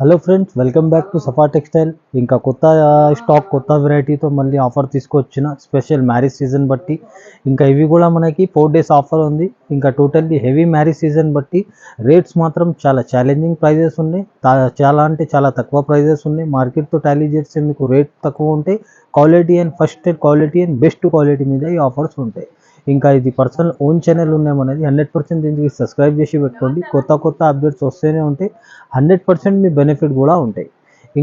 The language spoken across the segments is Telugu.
Hello friends, welcome back to Safa textile. ఇంకా కొత్త స్టాక్, కొత్త వెరైటీతో మళ్ళీ ఆఫర్ తీసుకొచ్చిన స్పెషల్ మ్యారేజ్ సీజన్ బట్టి ఇంకా ఇవి కూడా మనకి 4 days ఆఫర్ ఉంది. ఇంకా టోటల్లీ హెవీ మ్యారేజ్ సీజన్ బట్టి రేట్స్ మాత్రం చాలా ఛాలెంజింగ్ ప్రైజెస్ ఉన్నాయి. చాలా అంటే చాలా తక్కువ ప్రైజెస్ ఉన్నాయి. మార్కెట్తో టాలీ చేస్తే మీకు రేట్ తక్కువ ఉంటాయి. Quality and first quality and best quality మీద ఈ ఆఫర్స్ ఉంటాయి. ఇంకా ఇది పర్సనల్ ఓన్ ఛానల్ ఉన్నామనేది 100% దీనికి సబ్స్క్రైబ్ చేసి పెట్టుకోండి. కొత్త అప్డేట్స్ వస్తూనే ఉంటాయి. 100% మీ బెనిఫిట్ కూడా ఉంటాయి.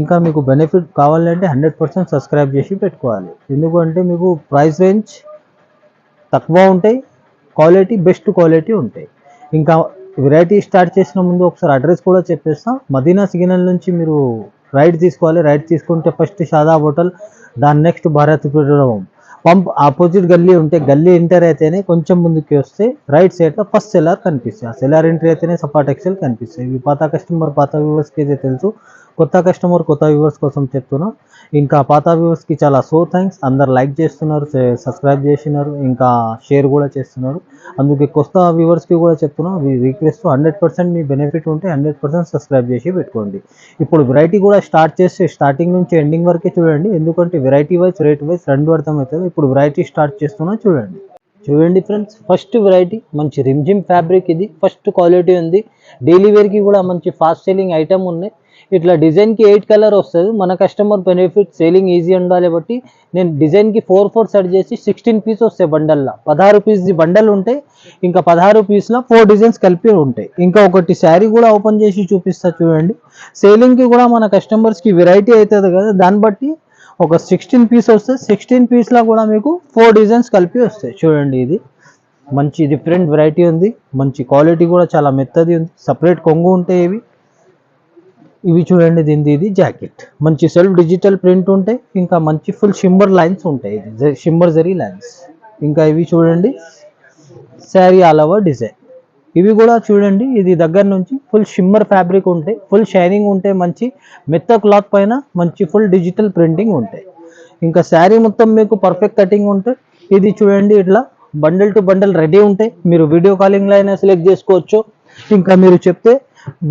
ఇంకా మీకు బెనిఫిట్ కావాలంటే 100% సబ్స్క్రైబ్ చేసి పెట్టుకోవాలి. ఎందుకంటే మీకు ప్రైస్ రేంజ్ తక్కువ ఉంటాయి, క్వాలిటీ బెస్ట్ క్వాలిటీ ఉంటాయి. ఇంకా వెరైటీ స్టార్ట్ చేసిన ముందు ఒకసారి అడ్రస్ కూడా చెప్పేస్తాం. మదీనా సిగ్నల్ నుంచి మీరు రైట్ తీసుకోవాలి. రైట్ తీసుకుంటే ఫస్ట్ షాదాబ్ హోటల్, దాని next Bharat petrol pump opposite గల్లీ ఉంటే, గల్లీ ఎంటర్ అయితేనే కొంచెం ముందుకి వస్తే రైట్ సైడ్లో ఫస్ట్ సెల్లార్ కనిపిస్తుంది. ఆ సెల్లార్ ఎంట్రీ అయితేనే సఫా టెక్స్టైల్ కనిపిస్తాయి. ఇవి పాత కస్టమర్, పాత వ్యూవర్స్కి అయితే తెలుసు. కొత్త కస్టమర్, కొత్త వ్యూవర్స్ కోసం చెప్తున్నా. ఇంకా పాత వ్యూవర్స్కి చాలా థ్యాంక్స్. అందరు లైక్ చేస్తున్నారు, సబ్స్క్రైబ్ చేసినారు, ఇంకా షేర్ కూడా చేస్తున్నారు. అందుకే కొత్త వ్యూవర్స్కి కూడా చెప్తున్నా, రిక్వెస్ట్ 100% మీ బెనిఫిట్ ఉంటే 100% సబ్స్క్రైబ్ చేసి పెట్టుకోండి. ఇప్పుడు వెరైటీ కూడా స్టార్ట్ చేస్తే స్టార్టింగ్ నుంచి ఎండింగ్ వరకే చూడండి. ఎందుకంటే వెరైటీ వైజ్, రేట్ వైజ్ రెండు అర్థమవుతుంది. ఇప్పుడు వెరైటీ స్టార్ట్ చేస్తున్నా చూడండి ఫ్రెండ్స్. ఫస్ట్ వెరైటీ మంచి రిమ్జిమ్ ఫ్యాబ్రిక్. ఇది ఫస్ట్ క్వాలిటీ ఉంది. డైలీ వేర్కి కూడా మంచి ఫాస్ట్ సెల్లింగ్ ఐటమ్ ఉన్నాయి. ఇట్లా డిజైన్కి 8 కలర్ వస్తుంది. మన కస్టమర్ బెనిఫిట్ సేలింగ్ ఈజీ ఉండాలి బట్టి నేను డిజైన్కి 4 సెట్ చేసి 16 పీస్ వస్తాయి బండల్లో. 16 పీస్ బండల్ ఉంటాయి. ఇంకా 16 పీస్లో 4 డిజైన్స్ కలిపి ఉంటాయి. ఇంకా ఒకటి శారీ కూడా ఓపెన్ చేసి చూపిస్తా చూడండి. సేలింగ్కి కూడా మన కస్టమర్స్కి వెరైటీ అవుతుంది కదా, దాన్ని బట్టి ఒక 16 పీస్ వస్తాయి. 16 పీస్లో కూడా మీకు 4 డిజైన్స్ కలిపి వస్తాయి. చూడండి, ఇది మంచి డిఫరెంట్ వెరైటీ ఉంది. మంచి క్వాలిటీ కూడా చాలా మెత్తది ఉంది. సపరేట్ కొంగు ఉంటాయి ఇవి చూడండి. ఇది జాకెట్ మంచి సెల్ఫ్ డిజిటల్ ప్రింట్ ఉంటాయి. ఇంకా మంచి ఫుల్ షిమ్మర్ లైన్స్ ఉంటాయి. ఇది షిమ్మర్ జరీ లైన్స్. ఇంకా ఇవి చూడండి, శారీ ఆల్ ఓవర్ డిజైన్. ఇవి కూడా చూడండి, ఇది దగ్గర నుంచి ఫుల్ షిమ్మర్ ఫ్యాబ్రిక్ ఉంటాయి. ఫుల్ షైనింగ్ ఉంటాయి. మంచి మెత్త క్లాత్ పైన మంచి ఫుల్ డిజిటల్ ప్రింటింగ్ ఉంటాయి. ఇంకా శారీ మొత్తం మీకు పర్ఫెక్ట్ కటింగ్ ఉంటాయి. ఇది చూడండి, ఇట్లా బండల్ టు బండల్ రెడీ ఉంటాయి. మీరు వీడియో కాలింగ్లో అయినా సెలెక్ట్ చేసుకోవచ్చు. ఇంకా మీరు చెప్తే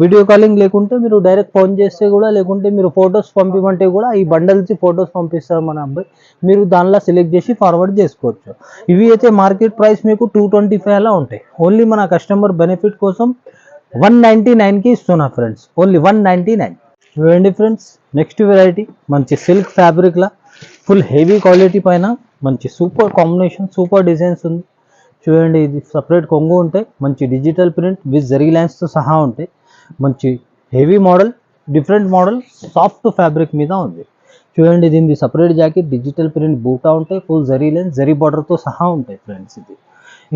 వీడియో కాలింగ్ లేకుంటే మీరు డైరెక్ట్ ఫోన్ చేస్తే కూడా, లేకుంటే మీరు ఫొటోస్ పంపిమంటే కూడా ఈ బండల్స్ ఫొటోస్ పంపిస్తారు మన అబ్బాయి. మీరు దానిలో సెలెక్ట్ చేసి ఫార్వర్డ్ చేసుకోవచ్చు. ఇవి అయితే మార్కెట్ ప్రైస్ మీకు 225 అలా ఉంటాయి. ఓన్లీ మన కస్టమర్ బెనిఫిట్ కోసం 199కి ఇస్తున్నా ఫ్రెండ్స్. ఓన్లీ 199. చూడండి ఫ్రెండ్స్, నెక్స్ట్ వెరైటీ మంచి సిల్క్ ఫ్యాబ్రిక్లా ఫుల్ హెవీ క్వాలిటీ పైన మంచి సూపర్ కాంబినేషన్, సూపర్ డిజైన్స్ ఉంది. చూడండి, ఇది సపరేట్ కొంగు ఉంటాయి. మంచి డిజిటల్ ప్రింట్ విత్ జరీ లైన్స్తో సహా ఉంటాయి. మంచి heavy model, different model, soft fabric మీద ఉంది. చూడండి, దీనికి సపరేట్ జాకెట్, డిజిటల్ ప్రింట్ బూటా ఉంటాయి. ఫుల్ జరీ లైన్స్, జరీ బార్డర్తో సహా ఉంటాయి ఫ్రెండ్స్. ఇది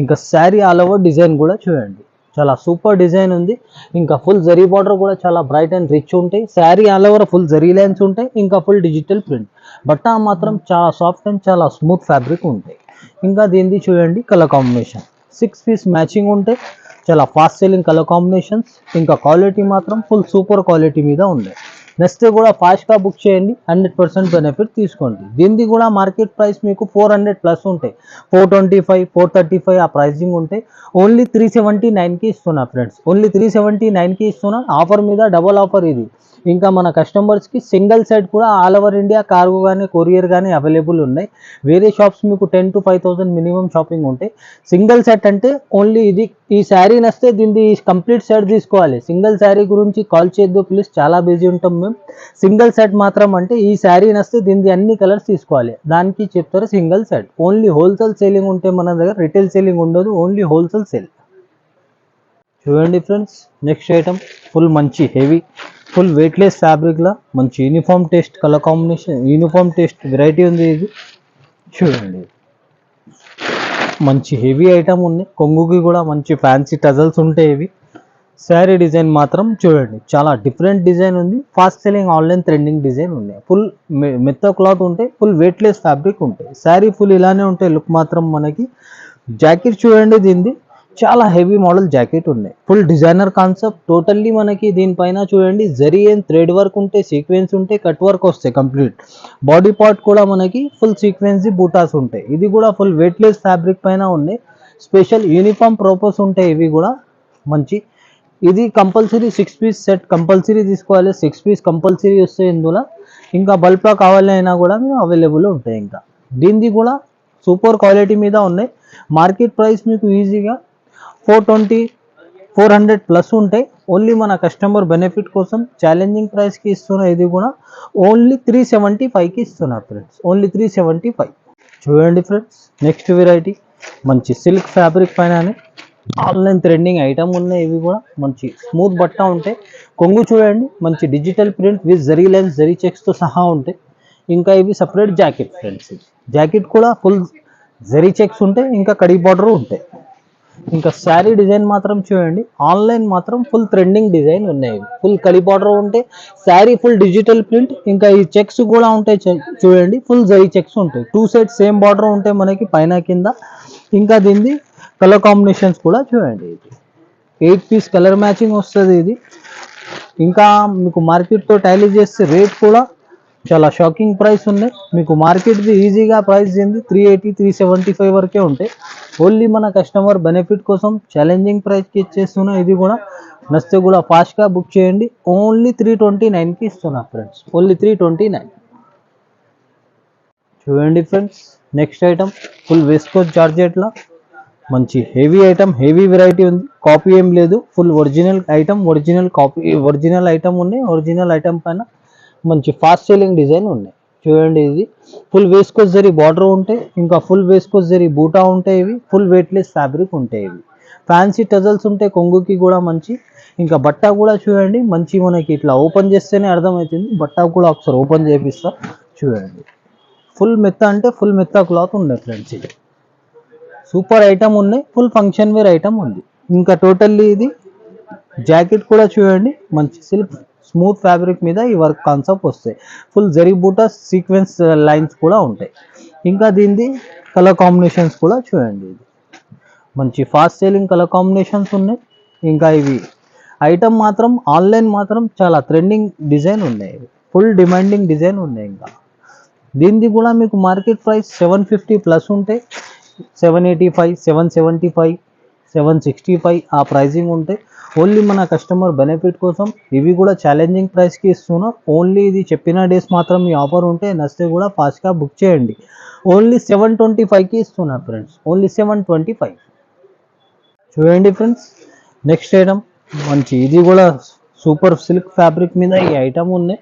ఇంకా శారీ ఆల్ ఓవర్ డిజైన్ కూడా చూడండి, చాలా సూపర్ డిజైన్ ఉంది. ఇంకా ఫుల్ జరీ బార్డర్ కూడా చాలా బ్రైట్ అండ్ రిచ్ ఉంటాయి. Sari all over full zari lines ఉంటాయి. ఇంకా ఫుల్ డిజిటల్ ప్రింట్. బట్ట మాత్రం చాలా సాఫ్ట్ అండ్ చాలా స్మూత్ ఫ్యాబ్రిక్ ఉంటాయి. ఇంకా దీనిది చూడండి, కలర్ కాంబినేషన్ 6 పీస్ మ్యాచింగ్ ఉంటాయి. చాలా ఫాస్ట్ సెల్లింగ్ కలర్ కాంబినేషన్స్. ఇంకా క్వాలిటీ మాత్రం ఫుల్ సూపర్ క్వాలిటీ మీద ఉంది. నెక్స్ట్ కూడా ఫాస్ట్గా బుక్ చేయండి, 100% బెనిఫిట్ తీసుకోండి. దీనిది కూడా మార్కెట్ ప్రైస్ మీకు 400+ ఉంటాయి. 425, 435 ఆ ప్రైజింగ్ ఉంటాయి. ఓన్లీ 379కి ఇస్తున్నా ఫ్రెండ్స్. ఓన్లీ 379కి ఇస్తున్నా. ఆఫర్ మీద డబుల్ ఆఫర్ ఇది. ఇంకా మన కస్టమర్స్కి సింగిల్ సెట్ కూడా ఆల్ ఓవర్ ఇండియా కార్గో కానీ కొరియర్ కానీ అవైలబుల్ ఉన్నాయి. వేరే షాప్స్ మీకు 10,000 to 5,000 మినిమం షాపింగ్ ఉంటాయి. సింగిల్ సెట్ అంటే ఓన్లీ ఇది. ఈ శారీ నస్తే దీన్ని కంప్లీట్ సెట్ తీసుకోవాలి. సింగిల్ శారీ గురించి కాల్ చేయొద్దు ప్లీజ్, చాలా బిజీ ఉంటాం మేము. సింగిల్ సెట్ మాత్రం అంటే ఈ శారీ నస్తే దీన్ని అన్ని కలర్స్ తీసుకోవాలి, దానికి చెప్తారు single set. Only wholesale selling ఉంటే మన దగ్గర, రిటైల్ సేలింగ్ ఉండదు, ఓన్లీ హోల్సేల్ సేల్. చూడండి ఫ్రెండ్స్, నెక్స్ట్ ఐటమ్ ఫుల్ మంచి హెవీ ఫుల్ వెయిట్లెస్ ఫ్యాబ్రిక్లా మంచి uniform taste colour combination, uniform taste variety ఉంది. ఇది చూడండి, మంచి హెవీ ఐటమ్ ఉంది. కొంగుకి కూడా మంచి ఫ్యాన్సీ టజల్స్ ఉంటాయి. ఇవి శారీ డిజైన్ మాత్రం చూడండి, చాలా డిఫరెంట్ డిజైన్ ఉంది. Fast selling online trending design ఉన్నాయి. ఫుల్ మెత్త క్లాత్ ఉంటాయి. ఫుల్ వెయిట్లెస్ ఫ్యాబ్రిక్ ఉంటాయి. శారీ ఫుల్ ఇలానే ఉంటాయి. లుక్ మాత్రం మనకి జాకెట్ చూడండి, దీనిది చాలా హెవీ మోడల్ జాకెట్ ఉన్నాయి. Full designer concept totally. మనకి దీనిపైన చూడండి, జరీ అండ్ థ్రెడ్ వర్క్ ఉంటాయి, సీక్వెన్స్ ఉంటాయి, కట్ వర్క్ వస్తాయి కంప్లీట్. బాడీ పార్ట్ కూడా మనకి ఫుల్ సీక్వెన్స్ బూటాస్ ఉంటాయి. ఇది కూడా ఫుల్ వెయిట్లెస్ ఫ్యాబ్రిక్ పైన ఉన్నాయి. స్పెషల్ యూనిఫామ్ పర్పస్ ఉంటాయి. ఇవి కూడా మంచి ఇది కంపల్సరీ 6 పీస్ సెట్ కంపల్సరీ తీసుకోవాలి. 6 పీస్ కంపల్సరీ వస్తాయి ఇందులో. ఇంకా బల్క్లో కావాలైనా కూడా మీరు అవైలబుల్ ఉంటాయి. ఇంకా దీనిది కూడా సూపర్ క్వాలిటీ మీద ఉన్నాయి. మార్కెట్ ప్రైస్ మీకు ఈజీగా 420 400 ప్లస్ ఉంటాయి. ఓన్లీ మన కస్టమర్ బెనిఫిట్ కోసం ఛాలెంజింగ్ ప్రైస్కి ఇస్తున్నా. ఇది కూడా ఓన్లీ 375కి ఇస్తున్నారు ఫ్రెండ్స్. ఓన్లీ 375. చూడండి ఫ్రెండ్స్, నెక్స్ట్ వెరైటీ మంచి సిల్క్ ఫ్యాబ్రిక్ పైన ఆన్లైన్ ట్రెండింగ్ ఐటమ్ ఉన్నాయి. ఇవి కూడా మంచి స్మూత్ బట్ట ఉంటాయి. కొంగు చూడండి, మంచి digital print with zari lines zari చెక్స్తో సహా ఉంటాయి. ఇంకా ఇవి సపరేట్ జాకెట్ ఫ్రెండ్స్. జాకెట్ కూడా ఫుల్ జరీ చెక్స్ ఉంటాయి, ఇంకా కడీ బార్డర్ ఉంటాయి. ఇంకా శారీ డిజైన్ మాత్రం చూడండి, ఆన్లైన్ మాత్రం ఫుల్ ట్రెండింగ్ డిజైన్ ఉన్నాయి. ఫుల్ కడీ బార్డర్ ఉంటాయి, శారీ ఫుల్ డిజిటల్ ప్రింట్. ఇంకా ఈ చెక్స్ కూడా ఉంటాయి చూడండి, ఫుల్ జరీ చెక్స్ ఉంటాయి. 2 సైడ్ సేమ్ బార్డర్ ఉంటాయి మనకి పైన కింద. ఇంకా దీన్ని కలర్ కాంబినేషన్స్ కూడా చూడండి. ఇది 8 పీస్ కలర్ మ్యాచింగ్ వస్తుంది ఇది. ఇంకా మీకు మార్కెట్తో టాలీ చేస్తే రేట్ కూడా చాలా షాకింగ్ ప్రైస్ ఉన్నాయి. మీకు మార్కెట్ది ఈజీగా ప్రైస్ ఏంది 380 375 వరకే ఉంటాయి. ఓన్లీ మన కస్టమర్ బెనిఫిట్ కోసం ఛాలెంజింగ్ ప్రైస్కి ఇచ్చేస్తున్నా. ఇది కూడా నచ్చితే కూడా ఫాస్ట్గా బుక్ చేయండి. ఓన్లీ 329కి ఇస్తున్నా ఫ్రెండ్స్. ఓన్లీ 329. చూడండి ఫ్రెండ్స్, నెక్స్ట్ ఐటమ్ ఫుల్ వేస్కోట్ జార్జెట్లో మంచి హెవీ ఐటమ్, హెవీ వెరైటీ ఉంది. కాపీ ఏం లేదు, full original item. Original item ఉన్నాయి. ఒరిజినల్ ఐటమ్ పైన మంచి ఫాస్ట్ సెల్లింగ్ డిజైన్ ఉన్నాయి. చూడండి, ఇది ఫుల్ వేస్కోస్ జరీ బార్డర్ ఉంటాయి. ఇంకా ఫుల్ వేస్కోస్ జరీ బూటా ఉంటాయి. ఇవి ఫుల్ వెయిట్లెస్ ఫ్యాబ్రిక్ ఉంటాయి. ఇవి ఫ్యాన్సీ టజల్స్ ఉంటాయి కొంగుకి కూడా మంచి. ఇంకా బట్ట కూడా చూడండి మంచి, మనకి ఇట్లా ఓపెన్ చేస్తేనే అర్థమవుతుంది. బట్ట కూడా ఒకసారి ఓపెన్ చేపిస్తా చూడండి. ఫుల్ మెత్త అంటే ఫుల్ మెత్త క్లాత్ ఉన్నాయి ఫ్రెండ్స్. ఇది సూపర్ ఐటమ్ ఉన్నాయి, ఫుల్ ఫంక్షన్ వేర్ ఐటమ్ ఉంది. ఇంకా టోటల్లీ ఇది జాకెట్ కూడా చూడండి, మంచి సిల్క్ స్మూత్ ఫ్యాబ్రిక్ మీద ఈ వర్క్ కాన్సెప్ట్ వస్తాయి. ఫుల్ జరీ బూటా సీక్వెన్స్ లైన్స్ కూడా ఉంటాయి. ఇంకా దీనిది కలర్ కాంబినేషన్స్ కూడా చూడండి. ఇది మంచి ఫాస్ట్ సేలింగ్ కలర్ కాంబినేషన్స్ ఉన్నాయి. ఇంకా ఇవి ఐటమ్ మాత్రం ఆన్లైన్ మాత్రం చాలా ట్రెండింగ్ డిజైన్ ఉన్నాయి. ఫుల్ డిమాండింగ్ డిజైన్ ఉన్నాయి. ఇంకా దీనిది కూడా మీకు మార్కెట్ ప్రైస్ 750 ప్లస్ ఉంటాయి. 785 775 765 ఆ ప్రైజింగ్ ఉంటాయి. ఓన్లీ మన కస్టమర్ బెనిఫిట్ కోసం ఇవి కూడా ఛాలెంజింగ్ ప్రైస్కి ఇస్తున్నాం. ఓన్లీ ఇది చెప్పిన డేస్ మాత్రం ఈ ఆఫర్ ఉంటే నచ్చితే కూడా ఫాస్ట్గా బుక్ చేయండి. ఓన్లీ 725కి ఇస్తున్నా ఫ్రెండ్స్. ఓన్లీ 725. చూడండి ఫ్రెండ్స్, నెక్స్ట్ ఐటమ్ మంచి, ఇది కూడా సూపర్ సిల్క్ ఫ్యాబ్రిక్ మీద ఈ ఐటమ్ ఉన్నాయి.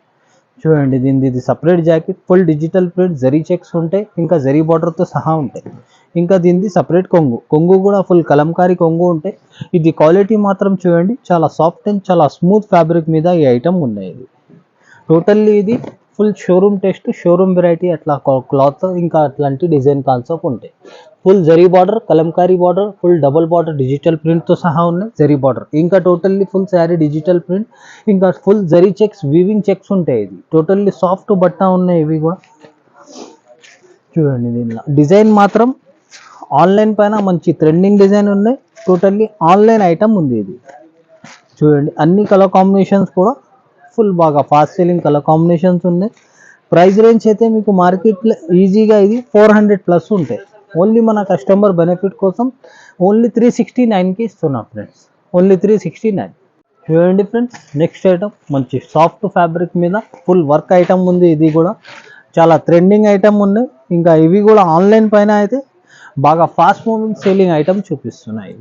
చూడండి, ఇది separate jacket, full digital print zari checks ఉంటాయి. ఇంకా జరీ బార్డర్తో సహా ఉంటాయి. ఇంకా దీనిది సపరేట్ కొంగు కూడా ఫుల్ కలంకారీ కొంగు ఉంటాయి. ఇది క్వాలిటీ మాత్రం చూడండి, చాలా సాఫ్ట్ అండ్ చాలా స్మూత్ ఫ్యాబ్రిక్ మీద ఈ ఐటమ్ ఉన్నాయి. ఇది టోటల్లీ ఇది full showroom test, showroom variety అట్లా క్లాత్. ఇంకా అట్లాంటి డిజైన్ కాన్సెప్ట్ ఉంటాయి. Full zari border, Kalamkari border, full double border digital ప్రింట్తో సహా ఉన్నాయి. జరీ బార్డర్ ఇంకా totally full sari digital print. ఇంకా full zari checks, weaving checks ఉంటాయి. ఇది టోటల్లీ సాఫ్ట్ బట్ట ఉన్నాయి. ఇవి కూడా చూడండి, దీనిలో డిజైన్ మాత్రం ఆన్లైన్ పైన మంచి ట్రెండింగ్ డిజైన్ ఉన్నాయి. టోటల్లీ ఆన్లైన్ ఐటమ్ ఉంది. ఇది చూడండి, అన్ని కలర్ కాంబినేషన్స్ కూడా ఫుల్ బాగా ఫాస్ట్ సెల్లింగ్ కలర్ కాంబినేషన్స్ ఉన్నాయి. ప్రైస్ రేంజ్ అయితే మీకు మార్కెట్లో ఈజీగా ఇది 400 ప్లస్ ఉంటాయి. ఓన్లీ మన కస్టమర్ బెనిఫిట్ కోసం ఓన్లీ 369కి ఇస్తున్నాం ఫ్రెండ్స్. ఓన్లీ 369. చూడండి ఫ్రెండ్స్, నెక్స్ట్ ఐటమ్ మంచి సాఫ్ట్ ఫ్యాబ్రిక్ మీద ఫుల్ వర్క్ ఐటమ్ ఉంది. ఇది కూడా చాలా ట్రెండింగ్ ఐటమ్ ఉన్నాయి. ఇంకా ఇవి కూడా ఆన్లైన్ పైన అయితే బాగా ఫాస్ట్ మూవింగ్ సేలింగ్ ఐటమ్ చూపిస్తున్నాయి.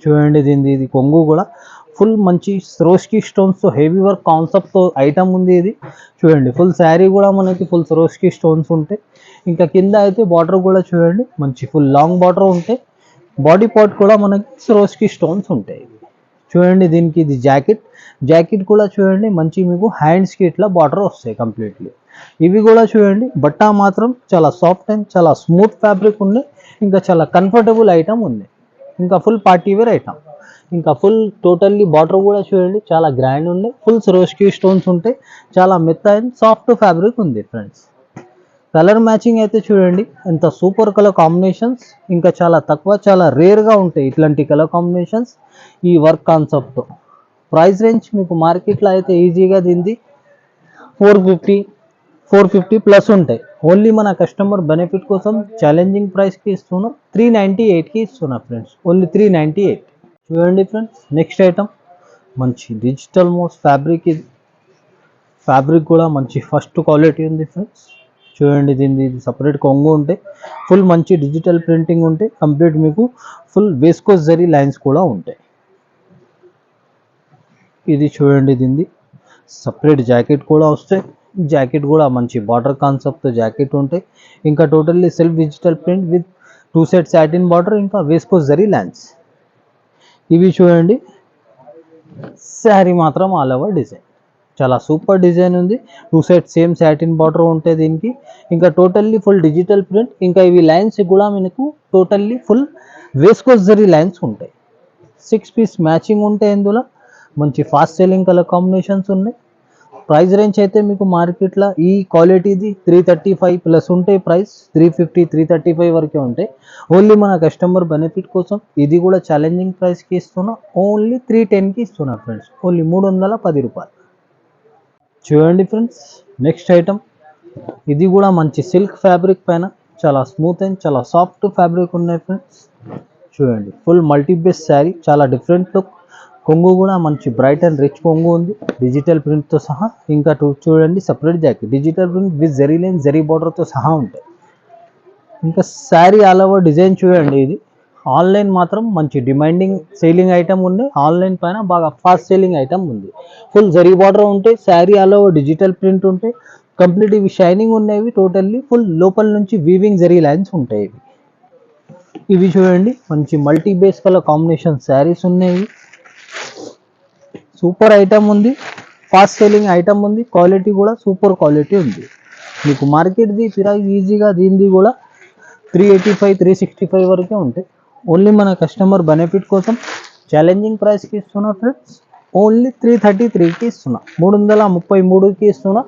చూడండి, ఇది కొంగు కూడా ఫుల్ మంచి స్రోస్కి స్టోన్స్తో హెవీ వర్క్ కాన్సెప్ట్తో ఐటమ్ ఉంది. ఇది చూడండి, ఫుల్ శారీ కూడా మనకి ఫుల్ స్రోస్కి స్టోన్స్ ఉంటాయి. ఇంకా కింద అయితే బార్డర్ కూడా చూడండి, మంచి ఫుల్ లాంగ్ బార్డర్ ఉంటాయి. బాడీ పార్ట్ కూడా మనకి స్రోస్కి స్టోన్స్ ఉంటాయి. చూడండి, దీనికి ఇది జాకెట్ కూడా చూడండి, మంచి మీకు హ్యాండ్స్కి ఇట్లా బార్డర్ వస్తాయి కంప్లీట్లీ. ఇవి కూడా చూడండి, బట్ట మాత్రం చాలా సాఫ్ట్ అండ్ చాలా స్మూత్ ఫ్యాబ్రిక్ ఉన్నాయి. ఇంకా చాలా కంఫర్టబుల్ ఐటమ్ ఉంది. ఇంకా ఫుల్ పార్టీ వేర్ ఐటమ్. ఇంకా ఫుల్ టోటల్లీ బార్డర్ కూడా చూడండి, చాలా గ్రాండ్ ఉంది. ఫుల్ స్రోస్కి స్టోన్స్ ఉంటాయి. చాలా మెత్త అండ్ సాఫ్ట్ ఫ్యాబ్రిక్ ఉంది ఫ్రెండ్స్. కలర్ మ్యాచింగ్ అయితే చూడండి, ఎంత సూపర్ కలర్ కాంబినేషన్స్. ఇంకా చాలా తక్కువ, చాలా రేర్గా ఉంటాయి ఇట్లాంటి కలర్ కాంబినేషన్స్ ఈ వర్క్ కాన్సెప్ట్తో. ప్రైస్ రేంజ్ మీకు మార్కెట్లో అయితే ఈజీగా దీనిది 450 ప్లస్ ఉంటాయి. ఓన్లీ మన కస్టమర్ బెనిఫిట్ కోసం ఛాలెంజింగ్ ప్రైస్కి ఇస్తున్నాం. 398కి ఇస్తున్నా ఫ్రెండ్స్. ఓన్లీ 398. చూడండి ఫ్రెండ్స్, నెక్స్ట్ ఐటమ్ మంచి డిజిటల్ మోస్ ఫ్యాబ్రిక్, ఇది ఫ్యాబ్రిక్ కూడా మంచి ఫస్ట్ క్వాలిటీ ఉంది ఫ్రెండ్స్. చూడండి, దీన్ని సపరేట్ కొంగు ఉంటే ఫుల్ మంచి డిజిటల్ ప్రింటింగ్ ఉంటే కంప్లీట్ మీకు ఫుల్ వేస్కోస్ జరీ లైన్స్ కూడా ఉంటాయి. ఇది చూడండి, దీన్ని సపరేట్ జాకెట్ కూడా వస్తాయి. జాకెట్ కూడా మంచి బార్డర్ కాన్సెప్ట్తో జాకెట్ ఉంటాయి. ఇంకా totally self digital print with 2 set satin border, ఇంకా వేస్కోస్ జరీ లైన్స్. ఇవి చూడండి, శారీ మాత్రం ఆల్ ఓవర్ డిజైన్ చాలా సూపర్ డిజైన్ ఉంది. 2 సెట్ సేమ్ సాటిన్ బార్డర్ ఉంటాయి దీనికి. ఇంకా టోటల్లీ ఫుల్ డిజిటల్ ప్రింట్. ఇంకా ఇవి లైన్స్ కూడా మనకు టోటల్లీ ఫుల్ వేస్కోస్ జరీ లైన్స్ ఉంటాయి. 6 పీస్ మ్యాచింగ్ ఉంటాయి. ఇందులో మంచి ఫాస్ట్ సెల్లింగ్ కలర్ కాంబినేషన్స్ ఉన్నాయి. ప్రైస్ రేంజ్ అయితే మీకు మార్కెట్లో ఈ క్వాలిటీది 335 ప్లస్ ఉంటాయి. ప్రైస్ 350 335 వరకే ఉంటాయి. ఓన్లీ మన కస్టమర్ బెనిఫిట్ కోసం ఇది కూడా ఛాలెంజింగ్ ప్రైస్కి ఇస్తున్నా. ఓన్లీ 310కి ఇస్తున్నా ఫ్రెండ్స్. ఓన్లీ 310 రూపాయలు. చూడండి ఫ్రెండ్స్, నెక్స్ట్ ఐటమ్ ఇది కూడా మంచి సిల్క్ ఫ్యాబ్రిక్ పైన చాలా స్మూత్ అండ్ చాలా సాఫ్ట్ ఫ్యాబ్రిక్ ఉన్నాయి ఫ్రెండ్స్. చూడండి, ఫుల్ మల్టీబేస్ శారీ, చాలా డిఫరెంట్ లుక్. కొంగు కూడా మంచి బ్రైట్ అండ్ రిచ్ కొంగు ఉంది డిజిటల్ ప్రింట్తో సహా. ఇంకా చూడండి, separate jacket digital print with zari line zari బార్డర్తో సహా ఉంటాయి. ఇంకా శారీ ఆల్ ఓవర్ డిజైన్ చూడండి. ఇది ఆన్లైన్ మాత్రం మంచి డిమాండింగ్ సేలింగ్ ఐటమ్ ఉంది. ఆన్లైన్ పైన బాగా ఫాస్ట్ సేలింగ్ ఐటమ్ ఉంది. ఫుల్ జరీ బార్డర్ ఉంటాయి. Sari all over digital print ఉంటాయి. కంప్లీట్ ఇవి షైనింగ్ ఉన్నాయి. టోటల్లీ ఫుల్ లోపల నుంచి వీవింగ్ జరీ లైన్స్ ఉంటాయి. ఇవి చూడండి, మంచి multi base colour combination saris ఉన్నాయి. సూపర్ ఐటమ్ ఉంది. ఫాస్ట్ సెల్లింగ్ ఐటమ్ ఉంది. క్వాలిటీ కూడా సూపర్ క్వాలిటీ ఉంది. మీకు మార్కెట్ది ప్రైస్ ఈజీగా దీనిది కూడా 385 365 వరకే ఉంటాయి. ఓన్లీ మన కస్టమర్ బెనిఫిట్ కోసం ఛాలెంజింగ్ ప్రైస్కి ఇస్తున్నా ఫ్రెండ్స్. ఓన్లీ 333కి ఇస్తున్నా. 333కి ఇస్తున్నా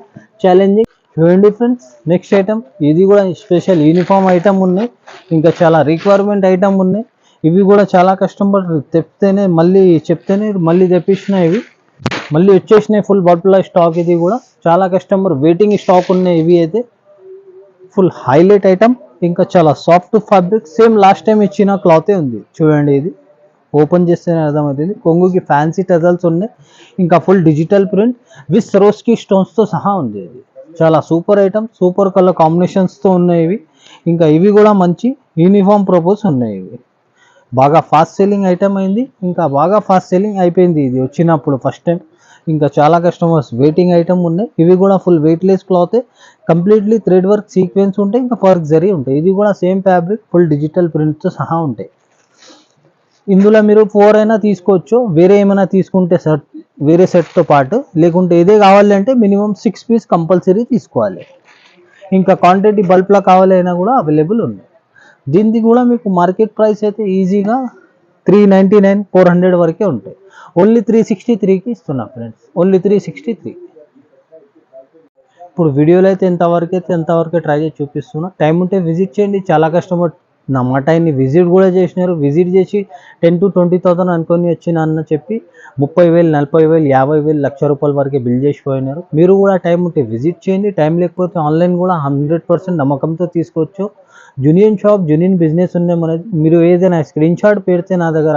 ఛాలెంజింగ్. చూడండి ఫ్రెండ్స్, నెక్స్ట్ ఐటమ్ ఇది కూడా స్పెషల్ యూనిఫామ్ ఐటమ్ ఉన్నాయి. ఇంకా చాలా రిక్వైర్మెంట్ ఐటమ్ ఉన్నాయి. ఇవి కూడా చాలా కస్టమర్ చెప్తేనే మళ్ళీ తెప్పించినాయి. ఇవి మళ్ళీ వచ్చేసినాయి ఫుల్ బల్క్లో స్టాక్. ఇది కూడా చాలా కస్టమర్ వెయిటింగ్ స్టాక్ ఉన్నాయి. ఇవి అయితే ఫుల్ హైలైట్ ఐటమ్. ఇంకా చాలా soft fabric, same last time ఇచ్చిన క్లాతే ఉంది. చూడండి, ఇది ఓపెన్ చేస్తేనే అర్థమవుతుంది. కొంగుకి ఫ్యాన్సీ టజల్స్ ఉన్నాయి. ఇంకా full digital print with Swarovski స్టోన్స్తో సహా ఉంది. ఇది చాలా సూపర్ ఐటమ్, సూపర్ కలర్ కాంబినేషన్స్తో ఉన్నాయి ఇవి. ఇంకా ఇవి కూడా మంచి యూనిఫామ్ పర్పస్ ఉన్నాయి. ఇవి బాగా ఫాస్ట్ సెల్లింగ్ ఐటమ్ అయింది. ఇంకా బాగా ఫాస్ట్ సెల్లింగ్ అయిపోయింది ఇది వచ్చినప్పుడు ఫస్ట్ టైం. ఇంకా చాలా కస్టమర్స్ వెయిటింగ్ ఐటమ్ ఉన్నాయి. ఇవి కూడా full weightless cloth, completely thread work sequence ఉంటాయి. ఇంకా వర్క్ జరీ ఉంటాయి. ఇది కూడా సేమ్ ఫ్యాబ్రిక్, ఫుల్ డిజిటల్ ప్రింట్తో సహా ఉంటాయి. ఇందులో మీరు 4 అయినా తీసుకోవచ్చు. వేరే ఏమైనా తీసుకుంటే వేరే సెట్తో పాటు, లేకుంటే ఇదే కావాలంటే మినిమం 6 పీస్ కంపల్సరీ తీసుకోవాలి. ఇంకా క్వాంటిటీ బల్క్లో కావాలైనా కూడా అవైలబుల్ ఉంది. దీనిది కూడా మీకు మార్కెట్ ప్రైస్ అయితే ఈజీగా 399 400 వరకే ఉంటాయి. ఓన్లీ 363కి ఇస్తున్నా ఫ్రెండ్స్. ఓన్లీ 363. ఇప్పుడు వీడియోలో అయితే ఎంతవరకే ట్రై చేసి చూపిస్తున్నా. టైం ఉంటే విజిట్ చేయండి. చాలా కస్టమర్ నా మాటని విజిట్ కూడా చేసినారు. విజిట్ చేసి 10 to 20,000 అనుకొని వచ్చిన అన్న చెప్పి 30,000 40,000 50,000 1,00,000 రూపాయల వరకే బిల్ చేసిపోయినారు. మీరు కూడా టైం ఉంటే విజిట్ చేయండి. టైం లేకపోతే ఆన్లైన్ కూడా 100% నమ్మకంతో తీసుకోవచ్చు. జెన్యూన్ షాప్, జెన్యూన్ బిజినెస్ ఉన్నాయి మనది. మీరు ఏదైనా స్క్రీన్ షాట్ పెడితే నా దగ్గర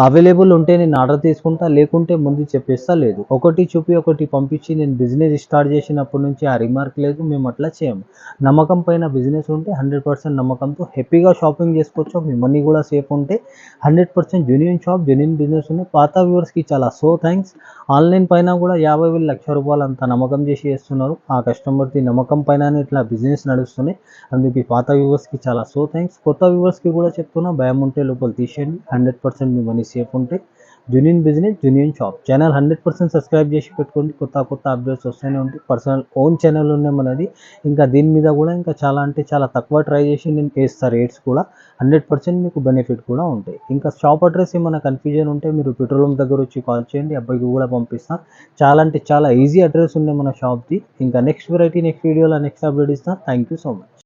అవైలబుల్ ఉంటే నేను ఆర్డర్ తీసుకుంటా, లేకుంటే ముందు చెప్పేస్తా. లేదు, ఒకటి చూపి ఒకటి పంపించి నేను బిజినెస్ స్టార్ట్ చేసినప్పటి నుంచి ఆ రిమార్క్ లేదు. మేము అట్లా చేయము. నమ్మకం పైన బిజినెస్ ఉంటే 100% నమ్మకంతో హ్యాపీగా షాపింగ్ చేసుకోవచ్చు. మీ మనీ కూడా సేఫ్ ఉంటే 100% జెన్యూన్ షాప్, జెన్యూన్ బిజినెస్ ఉన్నాయి. పాత వ్యూవర్స్కి చాలా థ్యాంక్స్. ఆన్లైన్ పైన కూడా 50,000 1,00,000 రూపాయలు అంత నమ్మకం చేసి చేస్తున్నారు. ఆ కస్టమర్ది నమ్మకం పైన ఇట్లా బిజినెస్ నడుస్తున్నాయి. అందుకే పాత వ్యూవర్స్కి చాలా థ్యాంక్స్. కొత్త వ్యూవర్స్కి కూడా చెప్తున్నా, భయం ఉంటే లోపల తీసేయండి. 100% మీ మనీ సేఫ్ ఉంటే genuine business, genuine shop. Channel 100% subscribe చేసి పెట్టుకోండి. కొత్త అప్డేట్స్ వస్తూనే ఉంటాయి. పర్సనల్ ఓన్ ఛానల్ ఉన్నాయి మనది. ఇంకా దీని మీద కూడా ఇంకా చాలా అంటే చాలా తక్కువ ట్రై చేసి నేను వేస్తా. రేట్స్ కూడా 100% మీకు బెనిఫిట్ కూడా ఉంటాయి. ఇంకా షాప్ అడ్రస్ ఏమైనా కన్ఫ్యూజన్ ఉంటే మీరు పెట్రోల్ పంప్ దగ్గర వచ్చి కాల్ చేయండి. అబ్బాయికి కూడా పంపిస్తాను. చాలా అంటే చాలా ఈజీ అడ్రస్ ఉంది మన షాప్ది. ఇంకా నెక్స్ట్ వెరైటీ నెక్స్ట్ వీడియోలో నెక్స్ట్ అప్డేట్ ఇస్తాను. Thank you so much.